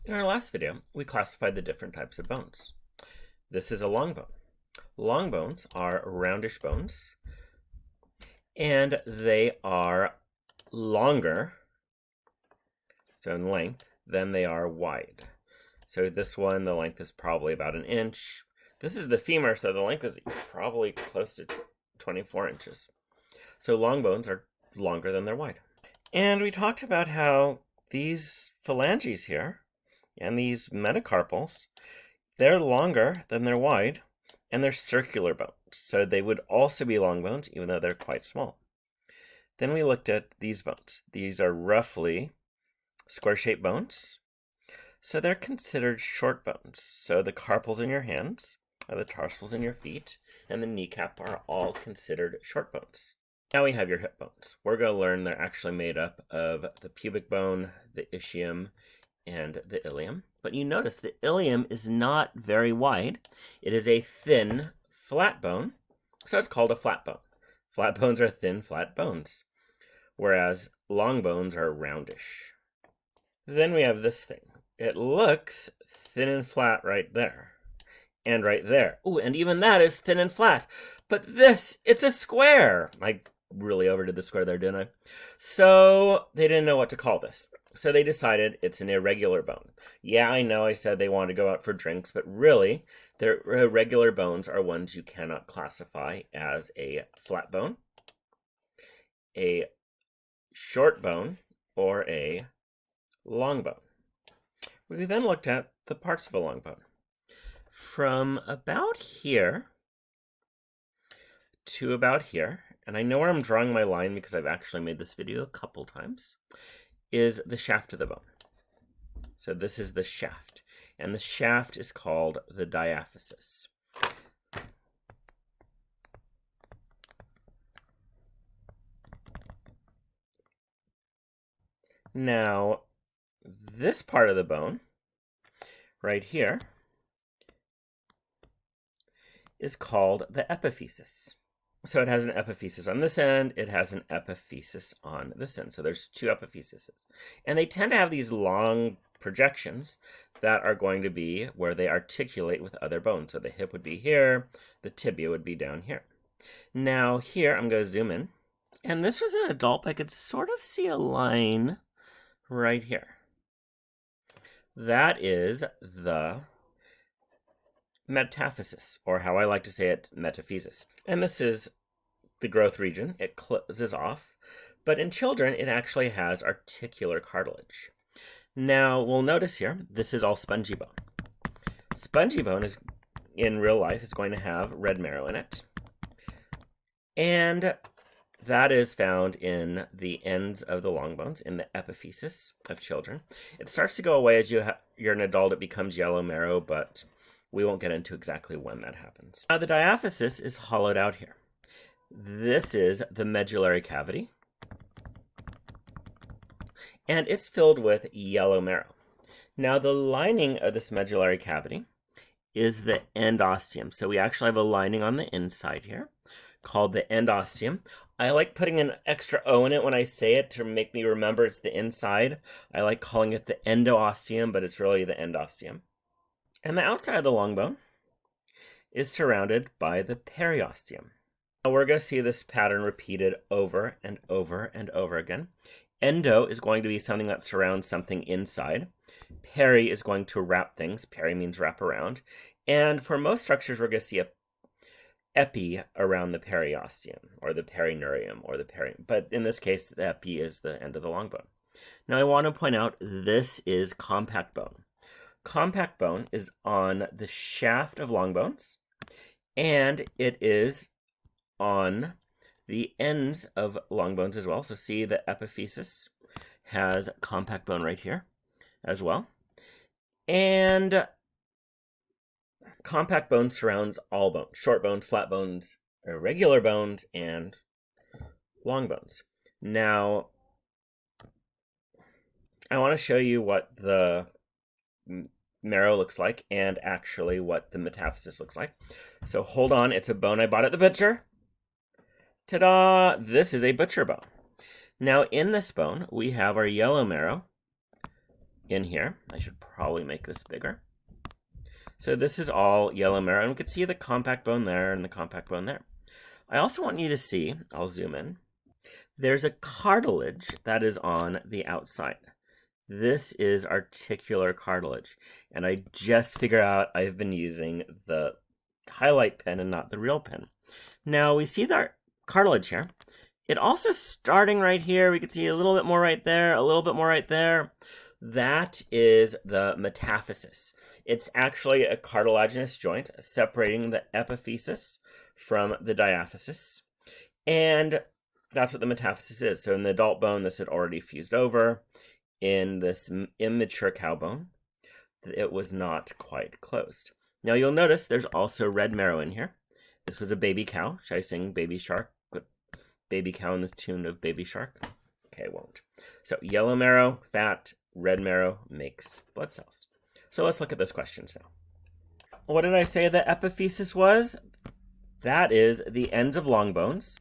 In our last video, we classified the different types of bones. This is a long bone. Long bones are roundish bones, and they are longer, so in length, than they are wide. So this one, the length is probably about 1 inch. This is the femur, so the length is probably close to 24 inches. So long bones are longer than they're wide. And we talked about how these phalanges here and these metacarpals, they're longer than they're wide, and they're circular bones. So they would also be long bones, even though they're quite small. Then we looked at these bones. These are roughly square-shaped bones. So they're considered short bones. So the carpals in your hands, the tarsals in your feet, and the kneecap are all considered short bones. Now we have your hip bones. We're going to learn they're actually made up of the pubic bone, the ischium, and the ilium. But you notice the ilium is not very wide. It is a thin, flat bone, so it's called a flat bone. Flat bones are thin, flat bones, whereas long bones are roundish. Then we have this thing. It looks thin and flat right there, and right there. Ooh, and even that is thin and flat. But this, it's a square. I really overdid the square there, didn't I? So they didn't know what to call this. So they decided it's an irregular bone. Yeah, I know I said they wanted to go out for drinks, but really, their irregular bones are ones you cannot classify as a flat bone, a short bone, or a long bone. We then looked at the parts of a long bone. From about here to about here, and I know where I'm drawing my line because I've actually made this video a couple times, is the shaft of the bone. So this is the shaft, and the shaft is called the diaphysis. Now, this part of the bone, right here, is called the epiphysis. So it has an epiphysis on this end, it has an epiphysis on this end. So there's two epiphyses. And they tend to have these long projections that are going to be where they articulate with other bones. So the hip would be here, the tibia would be down here. Now here, I'm going to zoom in. And this was an adult, I could sort of see a line right here. That is the metaphysis, or how I like to say it, metaphysis. And this is the growth region. It closes off, but in children, it actually has articular cartilage. Now, we'll notice here, this is all spongy bone. Spongy bone is, in real life, is going to have red marrow in it. And that is found in the ends of the long bones, in the epiphysis of children. It starts to go away as you're an adult, it becomes yellow marrow, but we won't get into exactly when that happens. Now, the diaphysis is hollowed out here. This is the medullary cavity, and it's filled with yellow marrow. Now, the lining of this medullary cavity is the endosteum. So we actually have a lining on the inside here called the endosteum. I like putting an extra O in it when I say it to make me remember it's the inside. I like calling it the endoosteum, but it's really the endosteum. And the outside of the long bone is surrounded by the periosteum. Now we're going to see this pattern repeated over and over and over again. Endo is going to be something that surrounds something inside. Peri is going to wrap things. Peri means wrap around. And for most structures, we're going to see a epi around the periosteum, or the perineurium, or the peri. But in this case, the epi is the end of the long bone. Now I want to point out this is compact bone. Compact bone is on the shaft of long bones, and it is on the ends of long bones as well. So see, the epiphysis has compact bone right here as well. And compact bone surrounds all bones, short bones, flat bones, irregular bones, and long bones. Now, I want to show you what the marrow looks like and actually what the metaphysis looks like. So hold on, it's a bone I bought at the butcher. Ta-da! This is a butcher bone. Now in this bone, we have our yellow marrow in here. I should probably make this bigger. So this is all yellow marrow, and we can see the compact bone there and the compact bone there. I also want you to see, I'll zoom in, there's a cartilage that is on the outside. This is articular cartilage, and I just figured out I've been using the highlight pen and not the real pen. Now we see the cartilage here. It also starting right here, we can see a little bit more right there, a little bit more right there. That is the metaphysis. It's actually a cartilaginous joint separating the epiphysis from the diaphysis. And that's what the metaphysis is. So in the adult bone, this had already fused over. In this immature cow bone, it was not quite closed. Now you'll notice there's also red marrow in here. This was a baby cow. Should I sing Baby Shark? Baby cow in the tune of Baby Shark? Okay, I won't. So yellow marrow, fat, red marrow makes blood cells. So let's look at those questions now. What did I say the epiphysis was? That is the ends of long bones,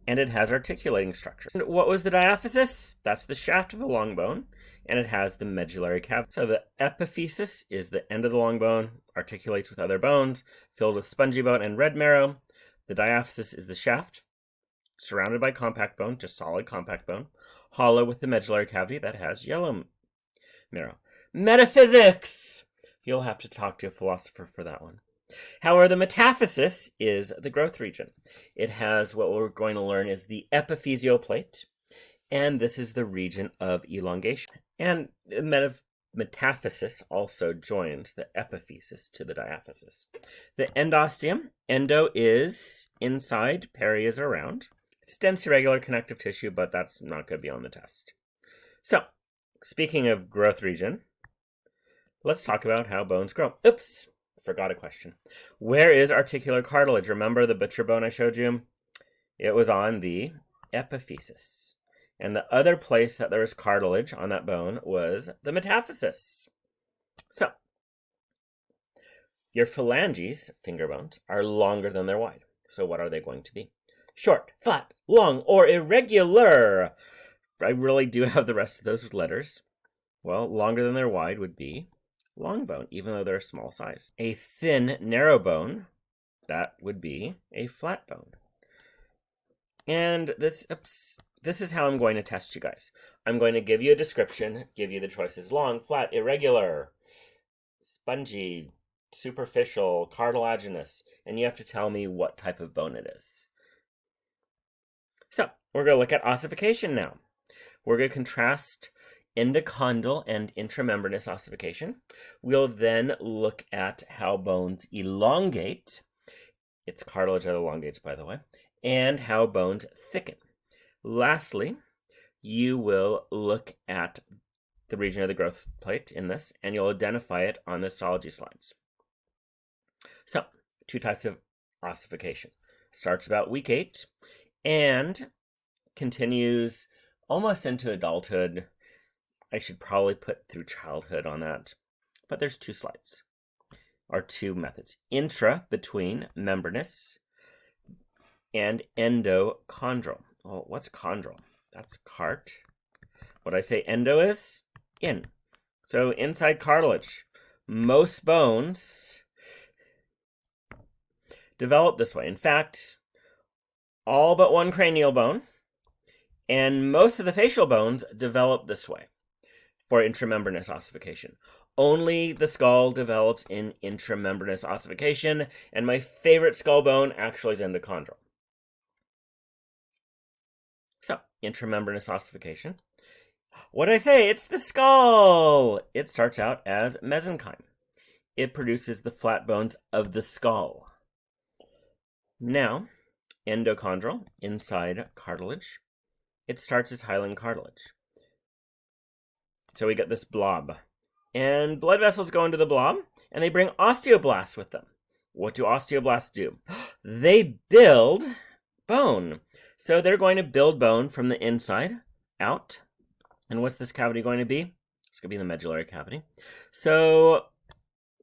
and it has articulating structure. And what was the diaphysis? That's the shaft of the long bone, and it has the medullary cavity. So the epiphysis is the end of the long bone, articulates with other bones, filled with spongy bone and red marrow. The diaphysis is the shaft, surrounded by compact bone, just solid compact bone, hollow with the medullary cavity that has yellow marrow. Metaphysics! You'll have to talk to a philosopher for that one. However, the metaphysis is the growth region. It has what we're going to learn is the epiphyseal plate, and this is the region of elongation. And metaphysis also joins the epiphysis to the diaphysis. The endosteum, endo is inside, peri is around. It's dense irregular connective tissue, but that's not going to be on the test. So, speaking of growth region, let's talk about how bones grow. Oops! Forgot a question. Where is articular cartilage? Remember the butcher bone I showed you? It was on the epiphysis. And the other place that there was cartilage on that bone was the metaphysis. So, your phalanges, finger bones, are longer than they're wide. So what are they going to be? Short, flat, long, or irregular. I really do have the rest of those letters. Well, longer than they're wide would be long bone, even though they're a small size. A thin, narrow bone, that would be a flat bone. And this is how I'm going to test you guys. I'm going to give you a description, give you the choices: long, flat, irregular, spongy, superficial, cartilaginous, and you have to tell me what type of bone it is. So, we're going to look at ossification now. We're going to contrast endochondral and intramembranous ossification. We'll then look at how bones elongate. It's cartilage that elongates, by the way. And how bones thicken. Lastly, you will look at the region of the growth plate in this, and you'll identify it on the histology slides. So, two types of ossification. Starts about week 8 and continues almost into adulthood. I should probably put through childhood on that, but there's two slides, or two methods. Intra, between, membranous, and endochondral. Well, what's chondral? That's cart. What I say endo is? In. So inside cartilage. Most bones develop this way. In fact, all but one cranial bone and most of the facial bones develop this way for intramembranous ossification. Only the skull develops in intramembranous ossification, and my favorite skull bone actually is endochondral. So, intramembranous ossification. What did I say? It's the skull! It starts out as mesenchyme. It produces the flat bones of the skull. Now, endochondral, inside cartilage. It starts as hyaline cartilage. So we get this blob. And blood vessels go into the blob, and they bring osteoblasts with them. What do osteoblasts do? They build bone. So they're going to build bone from the inside out. And what's this cavity going to be? It's going to be the medullary cavity. So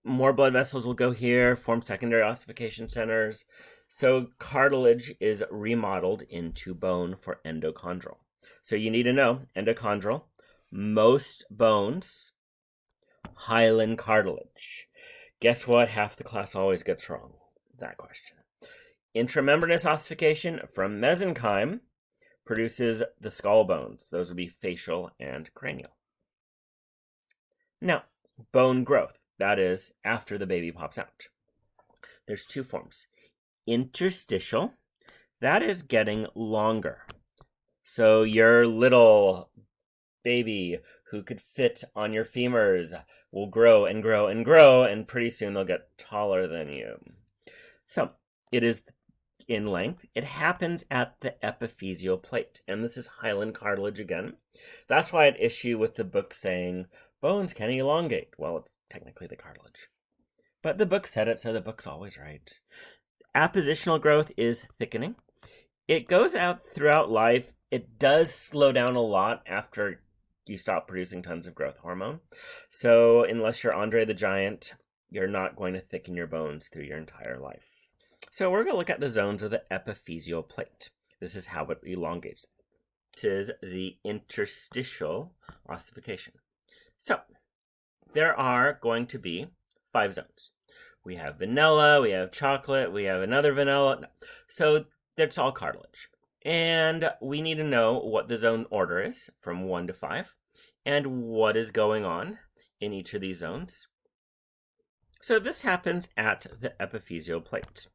more blood vessels will go here, form secondary ossification centers. So cartilage is remodeled into bone for endochondral. So you need to know, endochondral, most bones hyaline cartilage. Guess what? Half the class always gets wrong. That question. Intramembranous ossification from mesenchyme produces the skull bones. Those would be facial and cranial. Now, bone growth. That is after the baby pops out. There's two forms. Interstitial. That is getting longer. So your little baby who could fit on your femurs will grow and grow and grow, and pretty soon they'll get taller than you. So it is in length. It happens at the epiphyseal plate, and this is hyaline cartilage again. That's why I had issue with the book saying bones can elongate. Well, it's technically the cartilage. But the book said it, so the book's always right. Appositional growth is thickening. It goes out throughout life. It does slow down a lot after you stop producing tons of growth hormone. So unless you're Andre the Giant, you're not going to thicken your bones through your entire life. So we're going to look at the zones of the epiphyseal plate. This is how it elongates. This is the interstitial ossification. So there are going to be 5 zones. We have vanilla, we have chocolate, we have another vanilla. So that's all cartilage. And we need to know what the zone order is from 1 to 5 and what is going on in each of these zones. So this happens at the epiphyseal plate.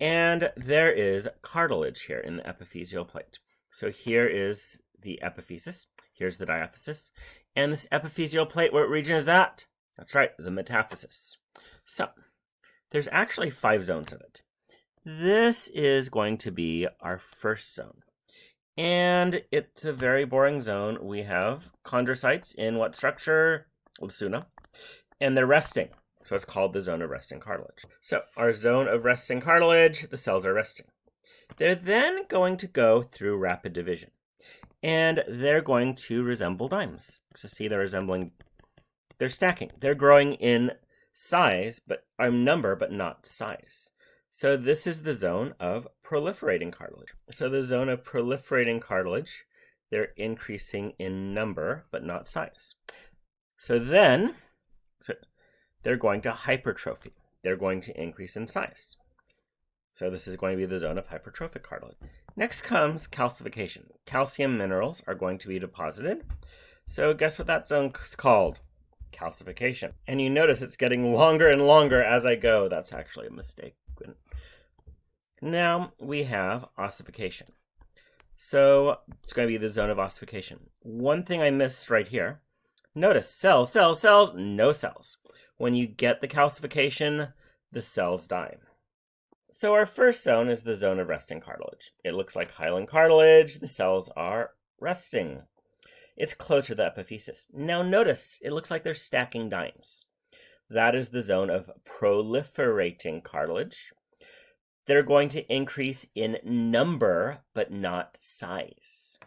And there is cartilage here in the epiphyseal plate. So here is the epiphysis. Here's the diaphysis. And this epiphyseal plate, what region is that? That's right, the metaphysis. So there's actually 5 zones of it. This is going to be our first zone. And it's a very boring zone. We have chondrocytes in what structure? Lacuna. And they're resting. So it's called the zone of resting cartilage. So our zone of resting cartilage, the cells are resting. They're then going to go through rapid division. And they're going to resemble dimes. So see, they're stacking. They're growing in size, but number, but not size. So this is the zone of proliferating cartilage. So the zone of proliferating cartilage, they're increasing in number, but not size. So they're going to hypertrophy. They're going to increase in size. So this is going to be the zone of hypertrophic cartilage. Next comes calcification. Calcium minerals are going to be deposited. So guess what that zone is called? Calcification. And you notice it's getting longer and longer as I go. That's actually a mistake. Now we have ossification. So it's going to be the zone of ossification. One thing I missed right here. Notice cells, cells, cells, no cells. When you get the calcification, the cells die. So our first zone is the zone of resting cartilage. It looks like hyaline cartilage. The cells are resting. It's closer to the epiphysis. Now notice, it looks like they're stacking dimes. That is the zone of proliferating cartilage. They're going to increase in number, but not size.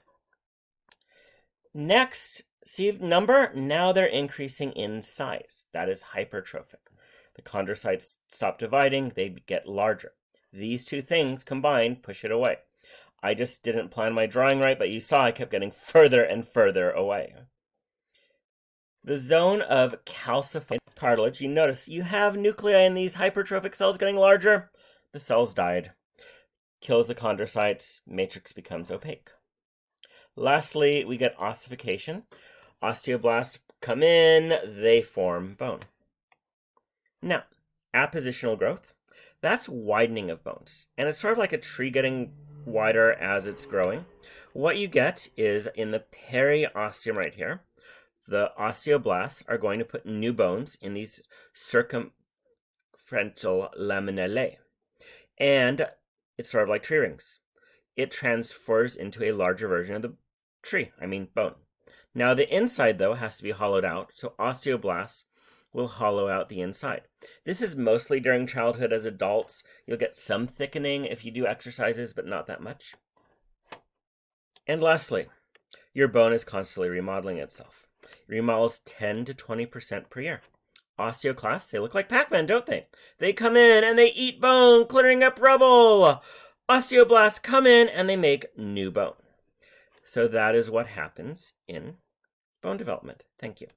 Next, see number? Now they're increasing in size. That is hypertrophic. The chondrocytes stop dividing, they get larger. These two things combined push it away. I just didn't plan my drawing right, but you saw I kept getting further and further away. The zone of calcified cartilage, you notice you have nuclei in these hypertrophic cells getting larger. The cells died. Kills the chondrocytes, matrix becomes opaque. Lastly, we get ossification. Osteoblasts come in, they form bone. Now, appositional growth, that's widening of bones. And it's sort of like a tree getting wider as it's growing. What you get is in the periosteum right here, the osteoblasts are going to put new bones in these circumferential laminae. And it's sort of like tree rings. It transfers into a larger version of the bone. Now the inside, though, has to be hollowed out, so osteoblasts will hollow out the inside. This is mostly during childhood. As adults, you'll get some thickening if you do exercises, but not that much. And lastly, your bone is constantly remodeling itself. It remodels 10 to 20% per year. Osteoclasts, they look like Pac-Man, don't they? They come in and they eat bone, clearing up rubble. Osteoblasts come in and they make new bone. So that is what happens in bone development. Thank you.